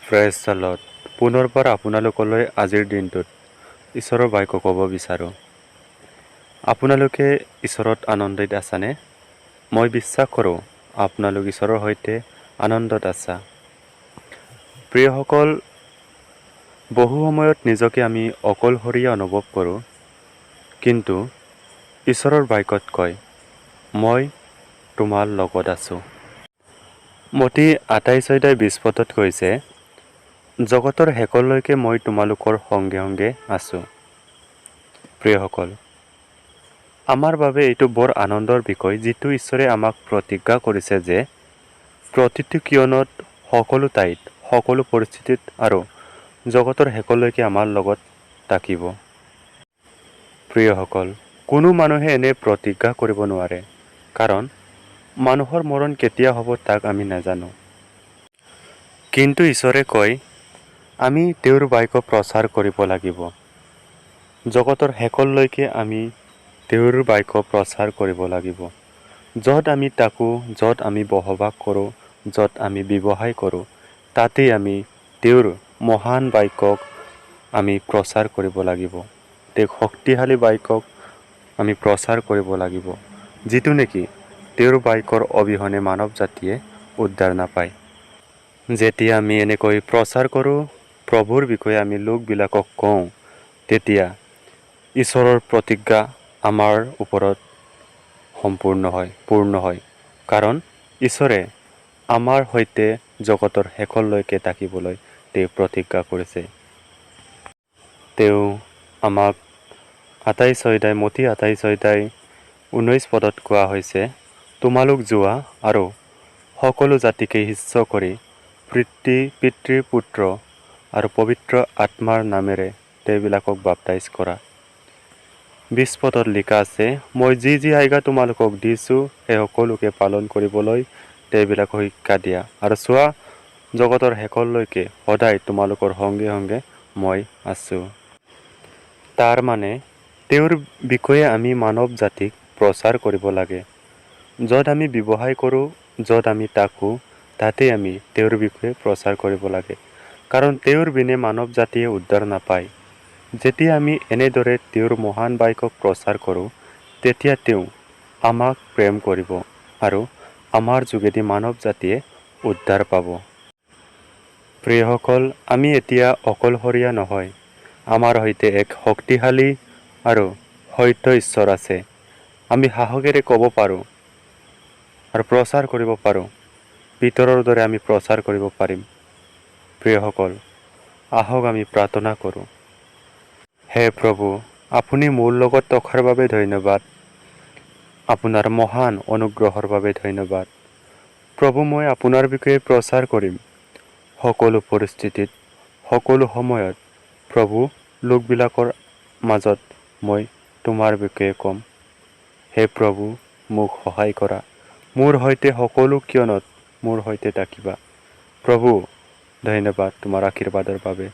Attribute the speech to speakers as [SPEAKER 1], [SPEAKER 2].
[SPEAKER 1] Praise চালত পুনৰবাৰ আপোনালোকলৈ আজিৰ দিনটোত ঈশ্বৰৰ বাক্য ক'ব বিচাৰোঁ। আপোনালোকে ঈশ্বৰত আনন্দিত আছানে? মই বিশ্বাস কৰোঁ আপোনালোক ঈশ্বৰৰ সৈতে আনন্দত আছা। প্ৰিয়সকল, বহু সময়ত নিজকে আমি অকলশৰীয়া অনুভৱ কৰোঁ, কিন্তু ঈশ্বৰৰ বাক্যত কয়, মই তোমাৰ লগত আছোঁ। মতি 28:20 কৈছে, জগতৰ শেষলৈকে মই তোমালোকৰ সংগে সংগে আছোঁ। প্ৰিয়সকল, আমাৰ বাবে এইটো বৰ আনন্দৰ বিষয়, যিটো ঈশ্বৰে আমাক প্ৰতিজ্ঞা কৰিছে যে প্ৰতিটো ক্ষণত, সকলো ঠাইত, সকলো পৰিস্থিতিত আৰু জগতৰ শেষলৈকে আমাৰ লগত থাকিব। প্ৰিয়সকল, কোনো মানুহে এনে প্ৰতিজ্ঞা কৰিব নোৱাৰে, কাৰণ মানুহৰ মৰণ কেতিয়া হ'ব তাক আমি নাজানো। কিন্তু ঈশ্বৰে কয়, আমি তেওঁৰ বাক্য প্ৰচাৰ কৰিব লাগিব। জগতৰ শেষলৈকে আমি তেওঁৰ বাক্য প্ৰচাৰ কৰিব লাগিব। য'ত আমি থাকোঁ, য'ত আমি বসবাস কৰোঁ, য'ত আমি ব্যৱসায় কৰোঁ, তাতেই আমি তেওঁৰ মহান বাক্যক আমি প্ৰচাৰ কৰিব লাগিব। তেওঁ শক্তিশালী বাক্যক আমি প্ৰচাৰ কৰিব লাগিব, যিটো নেকি তেওঁৰ বাক্যৰ অবিহনে মানৱ জাতিয়ে উদ্ধাৰ নাপায়। যেতিয়া আমি এনেকৈ প্ৰচাৰ কৰোঁ, প্ৰভুৰ বিষয়ে আমি লোকবিলাকক কওঁ, তেতিয়া ঈশ্বৰৰ প্ৰতিজ্ঞা আমাৰ ওপৰত পূৰ্ণ হয়, কাৰণ ঈশ্বৰে আমাৰ সৈতে জগতৰ শেষলৈকে থাকিবলৈ তেওঁ প্ৰতিজ্ঞা কৰিছে। তেওঁ আমাক মতি 28:19 কোৱা হৈছে, তোমালোক যোৱা আৰু সকলো জাতিকে শিষ্য কৰি পিতৃ, পুত্ৰ আৰু পবিত্ৰ আত্মাৰ নামেৰে তেওঁবিলাকক বাপ্তাইজ কৰা। 20 লিখা আছে, মই যি আজ্ঞা তোমালোকক দিছোঁ সেই সকলোকে পালন কৰিবলৈ তেওঁবিলাকক শিক্ষা দিয়া, আৰু চোৱা, জগতৰ শেষলৈকে সদায় তোমালোকৰ সংগে সংগে মই আছোঁ। তাৰ মানে তেওঁৰ বিষয়ে আমি মানৱ জাতিক প্ৰচাৰ কৰিব লাগে। য'ত আমি ব্যৱসায় কৰোঁ, য'ত আমি থাকোঁ, তাতে আমি তেওঁৰ বিষয়ে প্ৰচাৰ কৰিব লাগে, কাৰণ তেওঁৰ বিনে মানৱ জাতিয়ে উদ্ধাৰ নাপায়। যেতিয়া আমি এনেদৰে তেওঁৰ মহান বাক্যক প্ৰচাৰ কৰোঁ, তেতিয়া তেওঁ আমাক প্ৰেম কৰিব আৰু আমাৰ যোগেদি মানৱ জাতিয়ে উদ্ধাৰ পাব। প্ৰিয়সকল, আমি এতিয়া অকলশৰীয়া নহয়। আমাৰ সৈতে এক শক্তিশালী আৰু সত্য ঈশ্বৰ আছে। আমি সাহসেৰে ক'ব পাৰোঁ আৰু প্ৰচাৰ কৰিব পাৰোঁ। পিতৰৰ দৰে আমি প্ৰচাৰ কৰিব পাৰিম। প্ৰিয়সকল, আহক আমি প্ৰাৰ্থনা কৰোঁ। হে প্ৰভু, আপুনি মোৰ লগত থকাৰ বাবে ধন্যবাদ। আপোনাৰ মহান অনুগ্ৰহৰ বাবে ধন্যবাদ। প্ৰভু, মই আপোনাৰ বিষয়ে প্ৰচাৰ কৰিম। সকলো পৰিস্থিতিত, সকলো সময়ত প্ৰভু, লোকবিলাকৰ মাজত মই তোমাৰ বিষয়ে ক'ম। হে প্ৰভু, মোক সহায় কৰা। মোৰ সৈতে সকলো ক্ষণত মোৰ সৈতে থাকিবা। প্ৰভু, ধন্যবাদ তোমাৰ আশীৰ্বাদৰ বাবে।